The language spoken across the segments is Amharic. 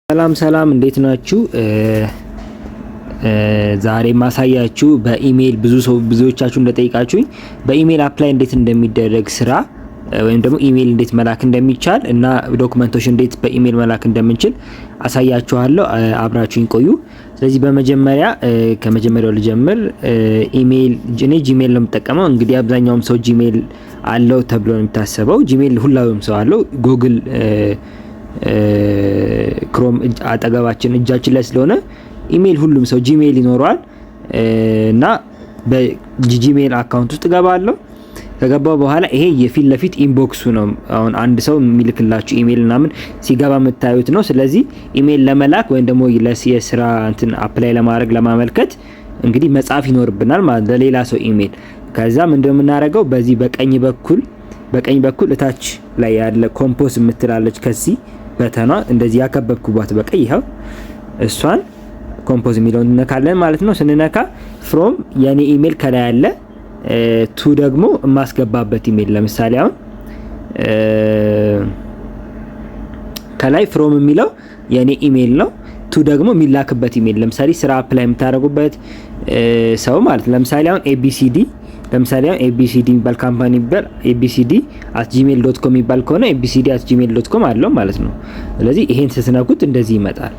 ሰላም እንዴት ናችሁ? ዛሬ ማሳያችሁ በኢሜል ብዙዎቻችሁ እንደጠይቃችሁኝ በኢሜል አፕላይ እንዴት እንደሚደረግ ስራ ወይም ደግሞ ኢሜል እንዴት መላክ እንደሚቻል እና ዶክመንቶች እንዴት በኢሜል መላክ እንደምንችል አሳያችኋለሁ። አብራችሁኝ ቆዩ። ስለዚህ ከመጀመሪያው ልጀምር። ኢሜል እኔ ጂሜል ነው የምጠቀመው። እንግዲህ አብዛኛውም ሰው ጂሜል አለው ተብሎ ነው የሚታሰበው። ጂሜል ሁሉም ሰው አለው። ጉግል ክሮም አጠገባችን እጃችን ላይ ስለሆነ ኢሜል ሁሉም ሰው ጂሜል ይኖረዋል እና በጂሜል አካውንት ውስጥ ገባለሁ። ከገባው በኋላ ይሄ የፊት ለፊት ኢንቦክሱ ነው። አሁን አንድ ሰው የሚልክላችሁ ኢሜል ምናምን ሲገባ የምታዩት ነው። ስለዚህ ኢሜል ለመላክ ወይም ደግሞ የስራ እንትን አፕላይ ለማድረግ ለማመልከት እንግዲህ መጻፍ ይኖርብናል ማለት ለሌላ ሰው ኢሜል። ከዛ ምንድነው የምናደርገው? በዚህ በቀኝ በኩል እታች ላይ ያለ ኮምፖዝ የምትላለች ከዚህ በተኗ እንደዚህ ያከበብኩባት በቀይ ይሄው እሷን ኮምፖዝ የሚለውን እንነካለን ማለት ነው። ስንነካ ፍሮም የኔ ኢሜል ከላይ ያለ ቱ ደግሞ የማስገባበት ኢሜል ለምሳሌ አሁን ከላይ ፍሮም የሚለው የኔ ኢሜል ነው። ቱ ደግሞ የሚላክበት ኢሜል ለምሳሌ ስራ አፕላይ የምታደርጉበት ሰው ማለት ለምሳሌ አሁን ኤቢሲዲ የሚባል ካምፓኒ ቢባል abcd@gmail.com የሚባል ከሆነ abcd@gmail.com አለው ማለት ነው። ስለዚህ ይሄን ስትነኩት እንደዚህ ይመጣል።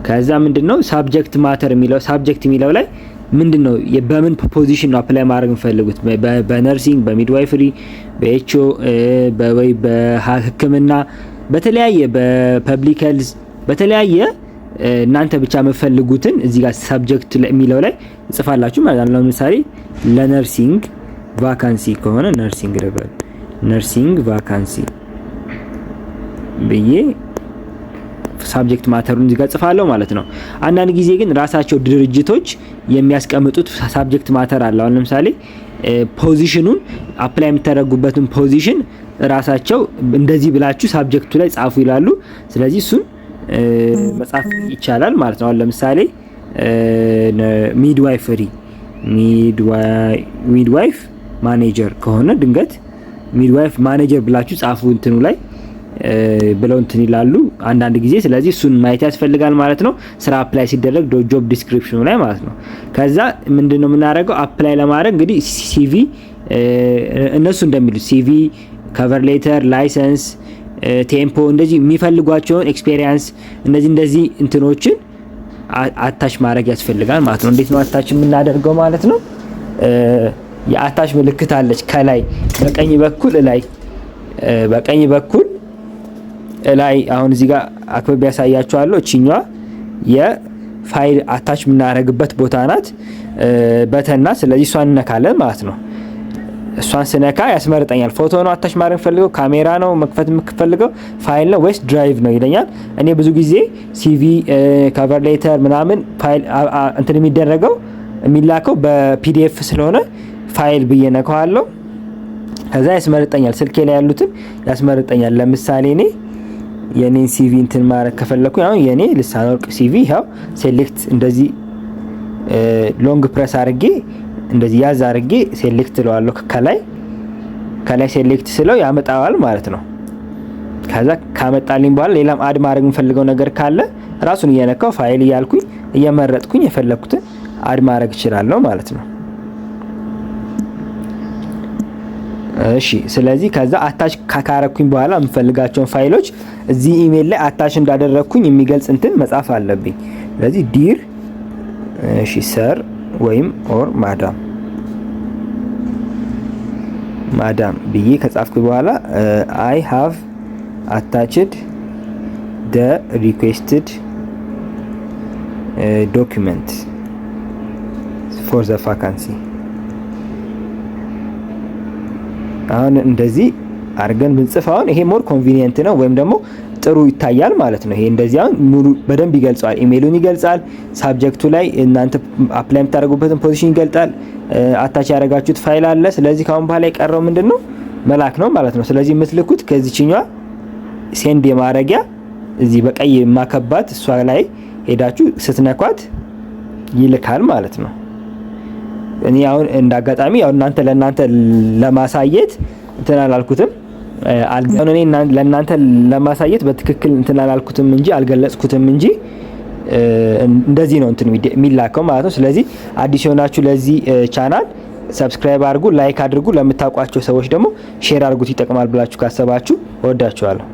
ከዛ ምንድነው ሳብጀክት ማተር የሚለው ላይ ምንድነው በምን ፖዚሽን ነው አፕላይ ማድረግ የምፈልጉት? በነርሲንግ፣ በሚድዋይፈሪ፣ በኤችኦ፣ በሕክምና፣ በተለያየ በፐብሊክ ሄልዝ በተለያየ እናንተ ብቻ የምትፈልጉትን እዚህ ጋር ሳብጀክት የሚለው ላይ ጽፋላችሁ ማለት ነው። ለምሳሌ ለነርሲንግ ቫካንሲ ከሆነ ነርሲንግ ቫካንሲ ብዬ ሳብጀክት ማተሩን እዚህ ጋር ጽፋለሁ ማለት ነው። አንዳንድ ጊዜ ግን ራሳቸው ድርጅቶች የሚያስቀምጡት ሳብጀክት ማተር አለ። አሁን ለምሳሌ ፖዚሽኑን አፕላይ የምታደርጉበትን ፖዚሽን ራሳቸው እንደዚህ ብላችሁ ሳብጀክቱ ላይ ጻፉ ይላሉ። ስለዚህ እሱን መጻፍ ይቻላል ማለት ነው። አሁን ለምሳሌ ሚድዋይፍ ማኔጀር ከሆነ ድንገት ሚድዋይፍ ማኔጀር ብላችሁ ጻፉ እንትኑ ላይ ብለው እንትን ይላሉ አንዳንድ ጊዜ። ስለዚህ እሱን ማየት ያስፈልጋል ማለት ነው። ስራ አፕላይ ሲደረግ ጆብ ዲስክሪፕሽኑ ላይ ማለት ነው። ከዛ ምንድነው የምናደርገው? አፕላይ ለማድረግ እንግዲህ ሲቪ እነሱ እንደሚሉት ሲቪ፣ ከቨር ሌተር፣ ላይሰንስ፣ ቴምፖ እንደዚህ የሚፈልጓቸውን ኤክስፒሪየንስ እንደዚህ እንትኖችን አታች ማድረግ ያስፈልጋል ማለት ነው። እንዴት ነው አታች የምናደርገው ማለት ነው? የአታች ምልክት አለች ከላይ በቀኝ በኩል ላይ አሁን እዚህ ጋር አክብቤ ያሳያችኋለሁ። እቺኛዋ የፋይል አታች የምናደርግበት ቦታ ናት በተና። ስለዚህ እሷን እንነካለን ማለት ነው። እሷን ስነካ ያስመርጠኛል። ፎቶ ነው አታች ማድረግ ፈልገው፣ ካሜራ ነው መክፈት የምፈልገው፣ ፋይል ነው ወይስ ድራይቭ ነው ይለኛል። እኔ ብዙ ጊዜ ሲቪ፣ ከቨር ሌተር ምናምን ፋይል እንትን የሚላከው በፒዲኤፍ ስለሆነ ፋይል ብዬ ነካዋለሁ። ከዛ ያስመርጠኛል። ስልኬ ላይ ያሉትን ያስመርጠኛል። ለምሳሌ እኔ የኔን ሲቪ እንትን ማድረግ ከፈለኩኝ አሁን የኔ ልሳነ ወርቅ ሲቪ ያው ሴሌክት እንደዚህ ሎንግ ፕሬስ አድርጌ እንደዚህ ያዝ አድርጌ ሴሌክት ለዋለሁ። ከላይ ሴሌክት ስለው ያመጣዋል ማለት ነው። ከዛ ካመጣልኝ በኋላ ሌላም አድ ማድረግ የምፈልገው ነገር ካለ ራሱን እየነካው ፋይል እያልኩኝ እየመረጥኩኝ የፈለኩትን አድ ማድረግ እችላለሁ ማለት ነው። እሺ ስለዚህ ከዛ አታች ካረኩኝ በኋላ የምፈልጋቸውን ፋይሎች እዚህ ኢሜል ላይ አታች እንዳደረኩኝ የሚገልጽ እንትን መጻፍ አለብኝ። ስለዚህ ዲር ሰር ወይም ኦር ማዳም ብዬ ከጻፍኩ በኋላ አይ ሃቭ አታችድ ደ ሪኩዌስትድ ዶክመንት ፎር ዘ ቫካንሲ። አሁን እንደዚህ አድርገን ብንጽፍ አሁን ይሄ ሞር ኮንቪኒየንት ነው ወይም ደግሞ ጥሩ ይታያል ማለት ነው። ይሄ እንደዚህ አሁን ሙሉ በደንብ ይገልጻል። ኢሜሉን ይገልጻል። ሳብጀክቱ ላይ እናንተ አፕላይ የምታደርጉበትን ፖዚሽን ይገልጻል። አታች ያደረጋችሁት ፋይል አለ። ስለዚህ ካሁን በኋላ የቀረው ምንድነው? መላክ ነው ማለት ነው። ስለዚህ የምትልኩት ከዚህኛዋ ሴንድ የማድረጊያ እዚህ በቀይ ማከባት እሷ ላይ ሄዳችሁ ስትነኳት ይልካል ማለት ነው። እኔ አሁን እንዳጋጣሚ ያው ለእናንተ ለማሳየት እንትን አላልኩትም እኔ ለእናንተ ለማሳየት በትክክል እንትን አላልኩትም እንጂ አልገለጽኩትም እንጂ እንደዚህ ነው እንትን የሚላከው ማለት ነው። ስለዚህ አዲስ የሆናችሁ ለዚህ ቻናል ሰብስክራይብ አድርጉ፣ ላይክ አድርጉ፣ ለምታውቋቸው ሰዎች ደግሞ ሼር አድርጉት፣ ይጠቅማል ብላችሁ ካሰባችሁ። እወዳችኋለሁ።